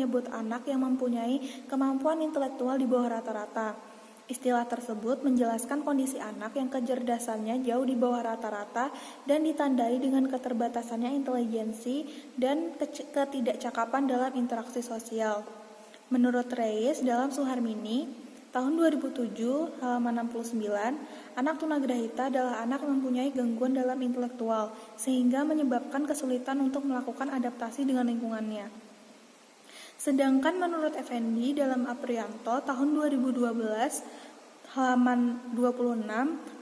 menyebut anak yang mempunyai kemampuan intelektual di bawah rata-rata. Istilah tersebut menjelaskan kondisi anak yang kecerdasannya jauh di bawah rata-rata dan ditandai dengan keterbatasannya intelijensi dan ketidakcakapan dalam interaksi sosial. Menurut Reis dalam Suharmini, tahun 2007, halaman 69, anak tunagrahita adalah anak yang mempunyai gangguan dalam intelektual, sehingga menyebabkan kesulitan untuk melakukan adaptasi dengan lingkungannya. Sedangkan menurut Effendi dalam Aprianto tahun 2012, halaman 26,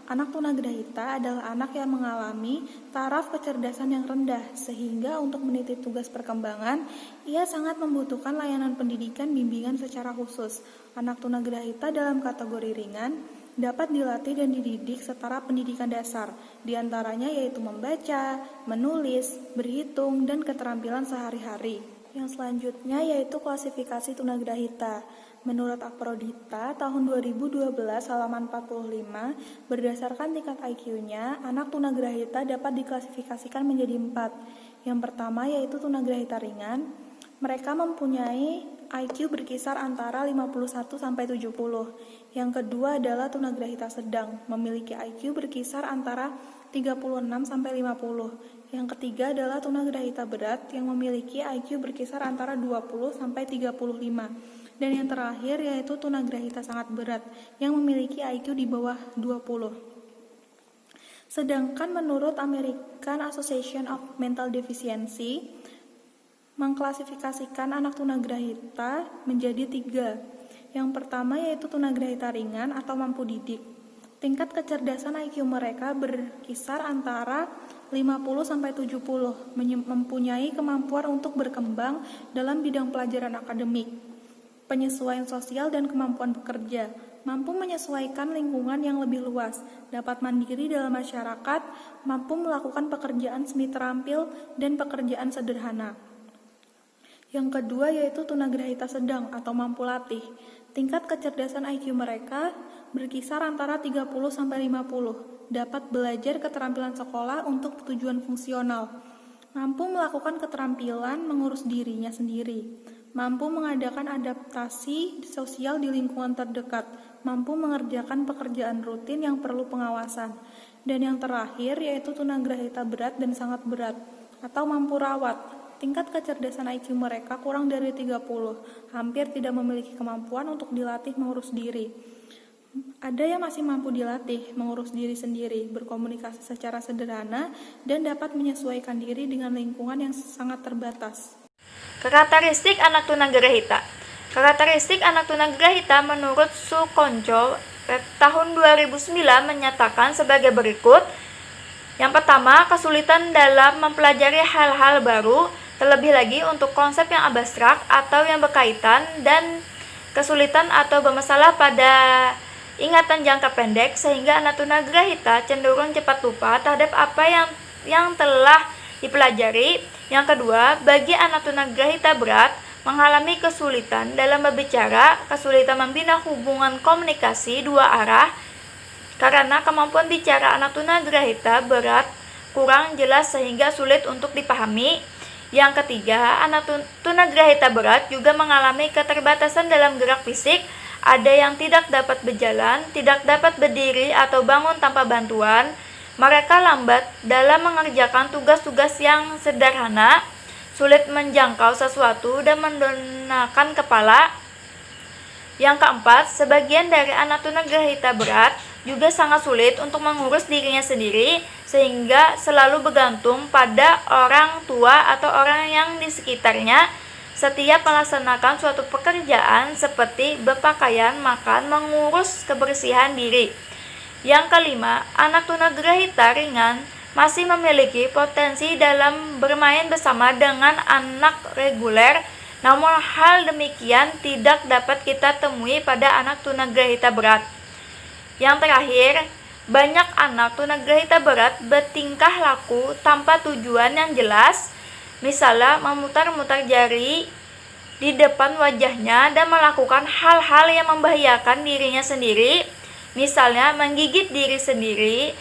anak tunagrahita adalah anak yang mengalami taraf kecerdasan yang rendah, sehingga untuk meniti tugas perkembangan, ia sangat membutuhkan layanan pendidikan bimbingan secara khusus. Anak tunagrahita dalam kategori ringan dapat dilatih dan dididik setara pendidikan dasar, diantaranya yaitu membaca, menulis, berhitung, dan keterampilan sehari-hari. Yang selanjutnya yaitu klasifikasi tunagrahita. Menurut Aprodita tahun 2012 halaman 45, berdasarkan tingkat IQ-nya, anak tunagrahita dapat diklasifikasikan menjadi 4. Yang pertama yaitu tunagrahita ringan. Mereka mempunyai IQ berkisar antara 51 sampai 70. Yang kedua adalah tunagrahita sedang, memiliki IQ berkisar antara 36 sampai 50. Yang ketiga adalah tunagrahita berat yang memiliki IQ berkisar antara 20 sampai 35. Dan yang terakhir yaitu tunagrahita sangat berat yang memiliki IQ di bawah 20. Sedangkan menurut American Association of Mental Deficiency, mengklasifikasikan anak tunagrahita menjadi 3. Yang pertama yaitu tunagrahita ringan atau mampu didik. Tingkat kecerdasan IQ mereka berkisar antara 50-70, mempunyai kemampuan untuk berkembang dalam bidang pelajaran akademik, penyesuaian sosial dan kemampuan bekerja, mampu menyesuaikan lingkungan yang lebih luas, dapat mandiri dalam masyarakat, mampu melakukan pekerjaan semi terampil dan pekerjaan sederhana. Yang kedua yaitu tunagrahita sedang atau mampu latih. Tingkat kecerdasan IQ mereka berkisar antara 30-50, dapat belajar keterampilan sekolah untuk tujuan fungsional, mampu melakukan keterampilan mengurus dirinya sendiri, mampu mengadakan adaptasi sosial di lingkungan terdekat, mampu mengerjakan pekerjaan rutin yang perlu pengawasan. Dan yang terakhir yaitu tunagrahita berat dan sangat berat atau mampu rawat. Tingkat kecerdasan IQ mereka kurang dari 30, hampir tidak memiliki kemampuan untuk dilatih mengurus diri. Ada yang masih mampu dilatih mengurus diri sendiri, berkomunikasi secara sederhana, dan dapat menyesuaikan diri dengan lingkungan yang sangat terbatas. Karakteristik anak tunagrahita. Karakteristik anak tunagrahita menurut Sukonco tahun 2009 menyatakan sebagai berikut. Yang pertama, kesulitan dalam mempelajari hal-hal baru, terlebih lagi untuk konsep yang abstrak atau yang berkaitan, dan kesulitan atau bermasalah pada ingatan jangka pendek, sehingga anak tunagrahita cenderung cepat lupa terhadap apa yang telah dipelajari. Yang kedua, bagi anak tunagrahita berat, mengalami kesulitan dalam berbicara, kesulitan membina hubungan komunikasi dua arah, karena kemampuan bicara anak tunagrahita berat kurang jelas sehingga sulit untuk dipahami. Yang ketiga, anak tunagrahita berat juga mengalami keterbatasan dalam gerak fisik. Ada yang tidak dapat berjalan, tidak dapat berdiri atau bangun tanpa bantuan. Mereka lambat dalam mengerjakan tugas-tugas yang sederhana, sulit menjangkau sesuatu dan mendongakkan kepala. Yang keempat, sebagian dari anak tunagrahita berat juga sangat sulit untuk mengurus dirinya sendiri, sehingga selalu bergantung pada orang tua atau orang yang di sekitarnya setiap melaksanakan suatu pekerjaan seperti berpakaian, makan, mengurus kebersihan diri. Yang kelima, anak tunagrahita ringan masih memiliki potensi dalam bermain bersama dengan anak reguler, namun hal demikian tidak dapat kita temui pada anak tunagrahita berat. Yang terakhir, banyak anak tunagrahita berat bertingkah laku tanpa tujuan yang jelas, misalnya memutar-mutar jari di depan wajahnya dan melakukan hal-hal yang membahayakan dirinya sendiri, misalnya menggigit diri sendiri,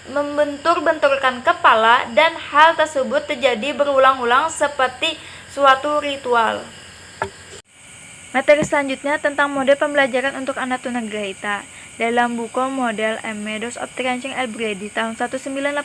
membentur-benturkan kepala, dan hal tersebut terjadi berulang-ulang seperti suatu ritual. Materi selanjutnya tentang model pembelajaran untuk anak tunagrahita. Dalam buku model Methods of Teaching Albredi tahun 1985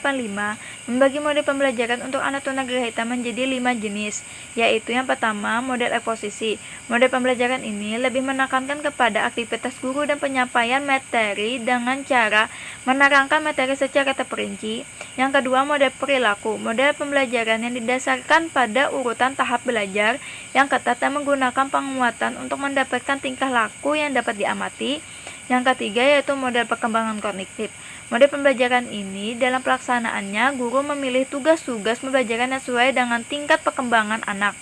membagi model pembelajaran untuk anak tunagrahita menjadi 5 jenis, yaitu yang pertama model eksposisi. Model pembelajaran ini lebih menekankan kepada aktivitas guru dan penyampaian materi dengan cara menerangkan materi secara terperinci. Yang kedua model perilaku. Model pembelajaran yang didasarkan pada urutan tahap belajar yang ketat dan menggunakan penguatan untuk mendapatkan tingkah laku yang dapat diamati. Yang ketiga yaitu model perkembangan kognitif. Model pembelajaran ini dalam pelaksanaannya guru memilih tugas-tugas pembelajaran yang sesuai dengan tingkat perkembangan anak.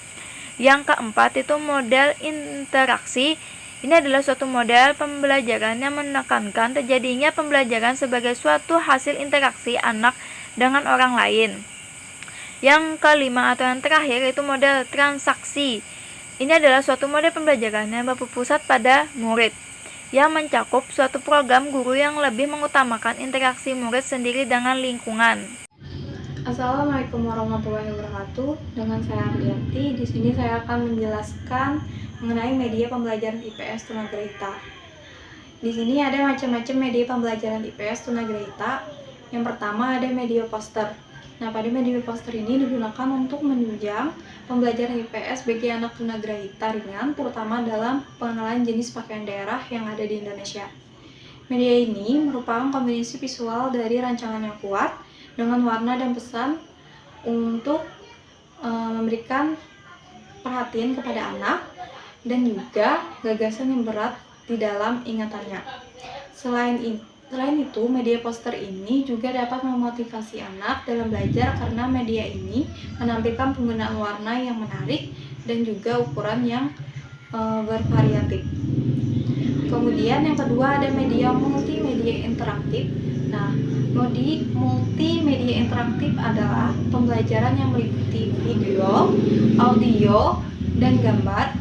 Yang keempat itu model interaksi. Ini adalah suatu model pembelajaran yang menekankan terjadinya pembelajaran sebagai suatu hasil interaksi anak dengan orang lain. Yang kelima atau yang terakhir itu model transaksi. Ini adalah suatu model pembelajaran yang berpusat pada murid, yang mencakup suatu program guru yang lebih mengutamakan interaksi murid sendiri dengan lingkungan. Assalamualaikum warahmatullahi wabarakatuh. Dengan saya Ardianti. Di sini saya akan menjelaskan mengenai media pembelajaran IPS tunagrahita. Di sini ada macam-macam media pembelajaran IPS tunagrahita. Yang pertama ada media poster. Nah, pada media poster ini digunakan untuk menunjang pembelajaran IPS bagi anak tunagrahita ringan, terutama dalam pengenalan jenis pakaian daerah yang ada di Indonesia. Media ini merupakan kombinasi visual dari rancangan yang kuat dengan warna dan pesan untuk memberikan perhatian kepada anak dan juga gagasan yang berat di dalam ingatannya. Selain itu, media poster ini juga dapat memotivasi anak dalam belajar karena media ini menampilkan penggunaan warna yang menarik dan juga ukuran yang bervariatif. Kemudian yang kedua ada media multimedia interaktif. Nah, multimedia interaktif adalah pembelajaran yang meliputi video, audio, dan gambar.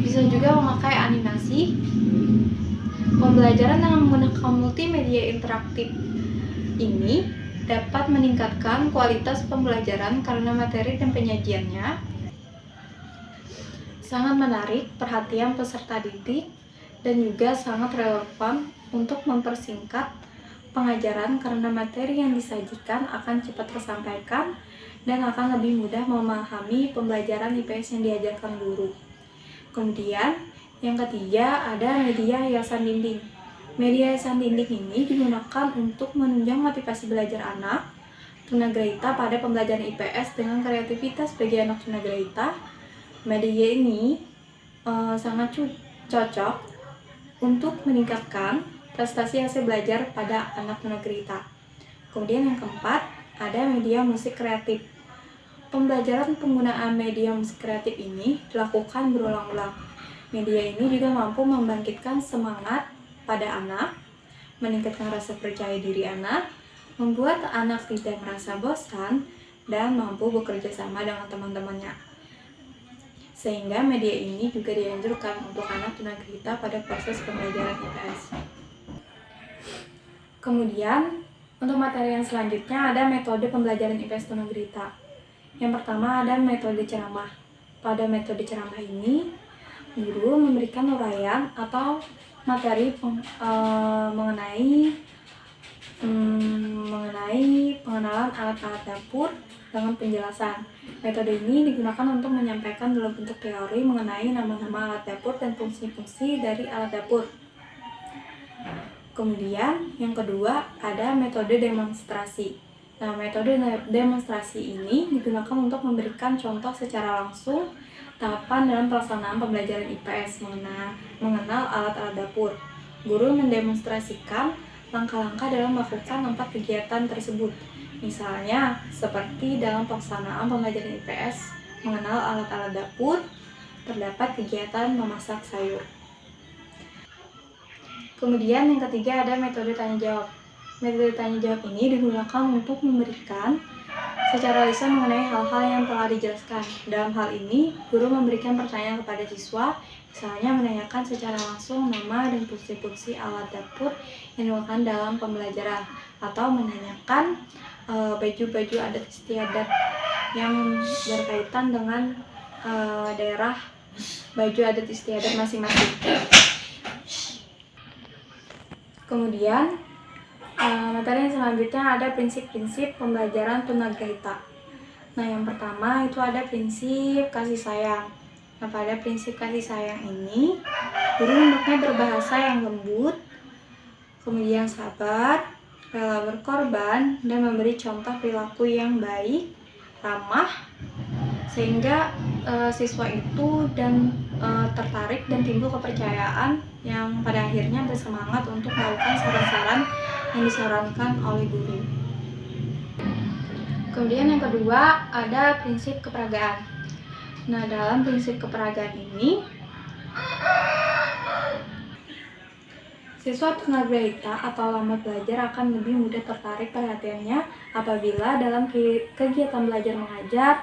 Bisa juga memakai animasi. Pembelajaran dengan menggunakan multimedia interaktif ini dapat meningkatkan kualitas pembelajaran karena materi dan penyajiannya sangat menarik perhatian peserta didik dan juga sangat relevan untuk mempersingkat pengajaran karena materi yang disajikan akan cepat tersampaikan dan akan lebih mudah memahami pembelajaran IPS yang diajarkan guru. Kemudian yang ketiga ada media hiasan dinding. Media hiasan dinding ini digunakan untuk menunjang motivasi belajar anak tunagrahita pada pembelajaran IPS dengan kreativitas bagi anak tunagrahita. Media ini sangat cocok untuk meningkatkan prestasi hasil belajar pada anak tunagrahita. Kemudian yang keempat ada media musik kreatif. Pembelajaran penggunaan media musik kreatif ini dilakukan berulang-ulang. Media ini juga mampu membangkitkan semangat pada anak, meningkatkan rasa percaya diri anak, membuat anak tidak merasa bosan, dan mampu bekerja sama dengan teman-temannya. Sehingga media ini juga dianjurkan untuk anak tunagrahita pada proses pembelajaran IPS. Kemudian, untuk materi yang selanjutnya ada metode pembelajaran IPS tunagrahita. Yang pertama ada metode ceramah. Pada metode ceramah ini, guru memberikan uraian atau materi mengenai pengenalan alat-alat dapur dengan penjelasan. Metode ini digunakan untuk menyampaikan dalam bentuk teori mengenai nama-nama alat dapur dan fungsi-fungsi dari alat dapur. Kemudian yang kedua ada metode demonstrasi. Nah, metode demonstrasi ini digunakan untuk memberikan contoh secara langsung tahapan dalam pelaksanaan pembelajaran IPS mengenal alat-alat dapur. Guru mendemonstrasikan langkah-langkah dalam melakukan 4 kegiatan tersebut. Misalnya, seperti dalam pelaksanaan pembelajaran IPS mengenal alat-alat dapur, terdapat kegiatan memasak sayur. Kemudian yang ketiga ada metode tanya-jawab. Metode tanya-jawab ini digunakan untuk memberikan secara lisan mengenai hal-hal yang telah dijelaskan. Dalam hal ini, guru memberikan pertanyaan kepada siswa, misalnya menanyakan secara langsung nama dan fungsi-fungsi alat dapur yang digunakan dalam pembelajaran, atau menanyakan baju-baju adat istiadat yang berkaitan dengan daerah baju adat istiadat masing-masing. Kemudian materi yang selanjutnya ada prinsip-prinsip pembelajaran tunagrahita. Nah, yang pertama itu ada prinsip kasih sayang. Nah, pada prinsip kasih sayang ini, guru hendaknya berbahasa yang lembut, kemudian sabar, rela berkorban, dan memberi contoh perilaku yang baik, ramah, sehingga siswa itu tertarik dan timbul kepercayaan yang pada akhirnya bersemangat untuk melakukan saran-saran yang disarankan oleh guru. Kemudian yang kedua ada prinsip keperagaan. Nah, dalam prinsip keperagaan ini, siswa tunagrahita atau lambat belajar akan lebih mudah tertarik perhatiannya apabila dalam kegiatan belajar mengajar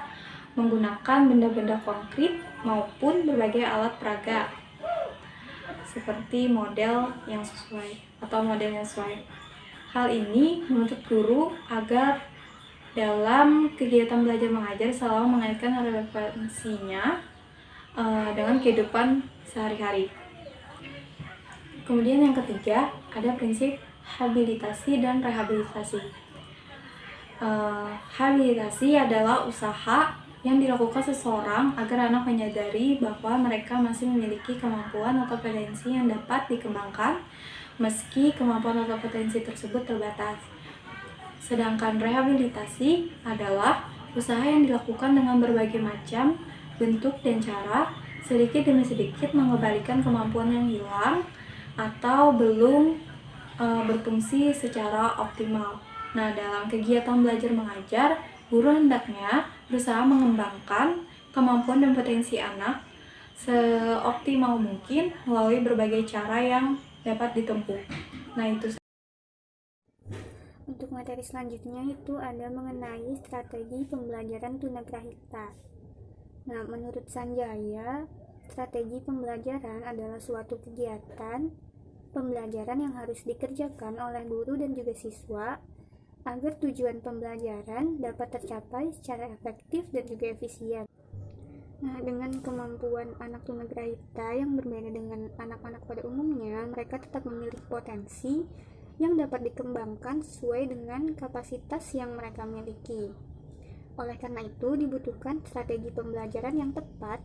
menggunakan benda-benda konkret maupun berbagai alat peraga seperti model yang sesuai atau model yang sesuai. Hal ini menuntut guru agar dalam kegiatan belajar mengajar selalu mengaitkan relevansinya dengan kehidupan sehari-hari. Kemudian yang ketiga ada prinsip habilitasi dan rehabilitasi. Habilitasi adalah usaha yang dilakukan seseorang agar anak menyadari bahwa mereka masih memiliki kemampuan atau potensi yang dapat dikembangkan meski kemampuan atau potensi tersebut terbatas. Sedangkan rehabilitasi adalah usaha yang dilakukan dengan berbagai macam bentuk dan cara, sedikit demi sedikit mengembalikan kemampuan yang hilang atau belum berfungsi secara optimal. Nah, dalam kegiatan belajar mengajar, guru hendaknya berusaha mengembangkan kemampuan dan potensi anak seoptimal mungkin melalui berbagai cara yang dapat ditempuh. Nah, itu. Untuk materi selanjutnya itu ada mengenai strategi pembelajaran tunagrahita. Nah, menurut Sanjaya, strategi pembelajaran adalah suatu kegiatan pembelajaran yang harus dikerjakan oleh guru dan juga siswa agar tujuan pembelajaran dapat tercapai secara efektif dan juga efisien. Nah, dengan kemampuan anak tunagrahita yang berbeda dengan anak-anak pada umumnya, mereka tetap memiliki potensi yang dapat dikembangkan sesuai dengan kapasitas yang mereka miliki. Oleh karena itu, dibutuhkan strategi pembelajaran yang tepat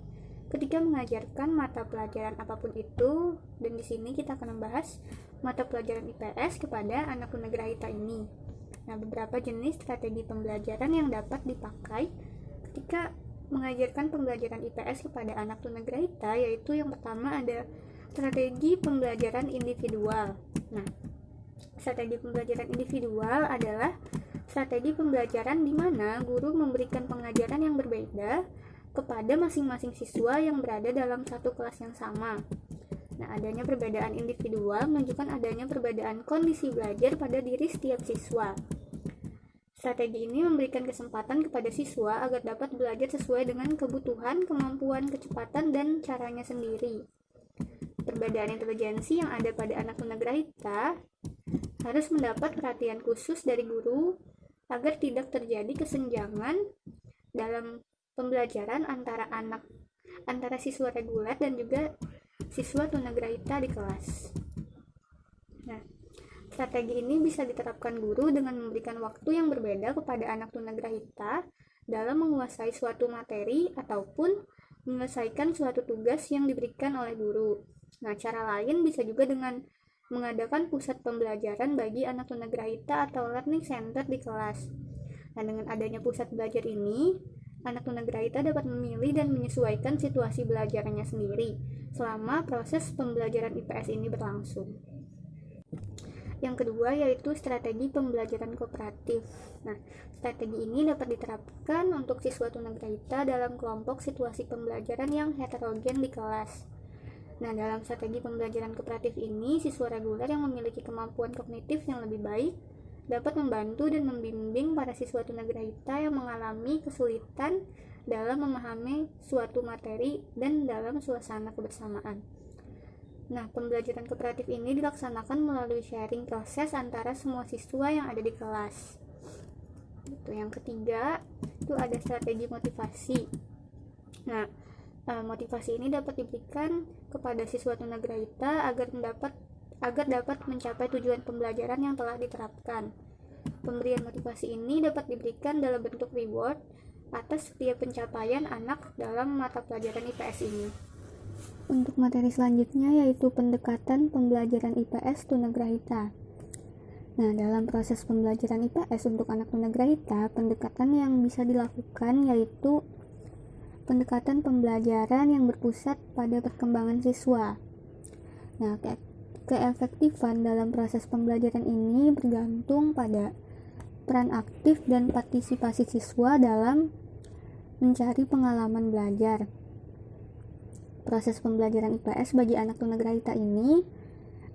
ketika mengajarkan mata pelajaran apapun itu, dan di sini kita akan membahas mata pelajaran IPS kepada anak tunagrahita ini. Nah, beberapa jenis strategi pembelajaran yang dapat dipakai ketika mengajarkan pembelajaran IPS kepada anak tunagrahita, yaitu yang pertama ada strategi pembelajaran individual. Nah, strategi pembelajaran individual adalah strategi pembelajaran di mana guru memberikan pengajaran yang berbeda kepada masing-masing siswa yang berada dalam satu kelas yang sama. Nah, adanya perbedaan individual menunjukkan adanya perbedaan kondisi belajar pada diri setiap siswa. Strategi ini memberikan kesempatan kepada siswa agar dapat belajar sesuai dengan kebutuhan, kemampuan, kecepatan, dan caranya sendiri. Perbedaan intelijensi yang ada pada anak tunagrahita harus mendapat perhatian khusus dari guru agar tidak terjadi kesenjangan dalam pembelajaran antara siswa reguler dan juga siswa tunagrahita di kelas. Nah, strategi ini bisa diterapkan guru dengan memberikan waktu yang berbeda kepada anak tunagrahita dalam menguasai suatu materi ataupun menyelesaikan suatu tugas yang diberikan oleh guru. Nah, cara lain bisa juga dengan mengadakan pusat pembelajaran bagi anak tunagrahita atau learning center di kelas. Nah, dengan adanya pusat belajar ini, anak tunagrahita dapat memilih dan menyesuaikan situasi belajarnya sendiri selama proses pembelajaran IPS ini berlangsung. Yang kedua yaitu strategi pembelajaran kooperatif. Nah, strategi ini dapat diterapkan untuk siswa tunagrahita dalam kelompok situasi pembelajaran yang heterogen di kelas. Nah, dalam strategi pembelajaran kooperatif ini, siswa reguler yang memiliki kemampuan kognitif yang lebih baik dapat membantu dan membimbing para siswa tunagrahita yang mengalami kesulitan dalam memahami suatu materi dan dalam suasana kebersamaan. Nah, pembelajaran kooperatif ini dilaksanakan melalui sharing proses antara semua siswa yang ada di kelas. Yang ketiga, itu ada strategi motivasi. Nah, Motivasi ini dapat diberikan kepada siswa tunagrahita agar dapat mencapai tujuan pembelajaran yang telah diterapkan. Pemberian motivasi ini dapat diberikan dalam bentuk reward atas setiap pencapaian anak dalam mata pelajaran IPS ini. Untuk materi selanjutnya yaitu pendekatan pembelajaran IPS tunagrahita. Nah, dalam proses pembelajaran IPS untuk anak tunagrahita, pendekatan yang bisa dilakukan yaitu pendekatan pembelajaran yang berpusat pada perkembangan siswa. Nah, keefektifan dalam proses pembelajaran ini bergantung pada peran aktif dan partisipasi siswa dalam mencari pengalaman belajar. Proses pembelajaran IPS bagi anak tunagrahita ini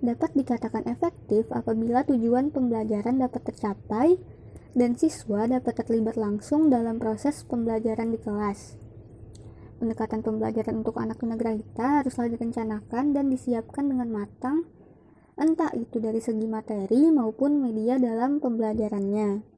dapat dikatakan efektif apabila tujuan pembelajaran dapat tercapai dan siswa dapat terlibat langsung dalam proses pembelajaran di kelas. Pendekatan pembelajaran untuk anak tunagrahita haruslah direncanakan dan disiapkan dengan matang, entah itu dari segi materi maupun media dalam pembelajarannya.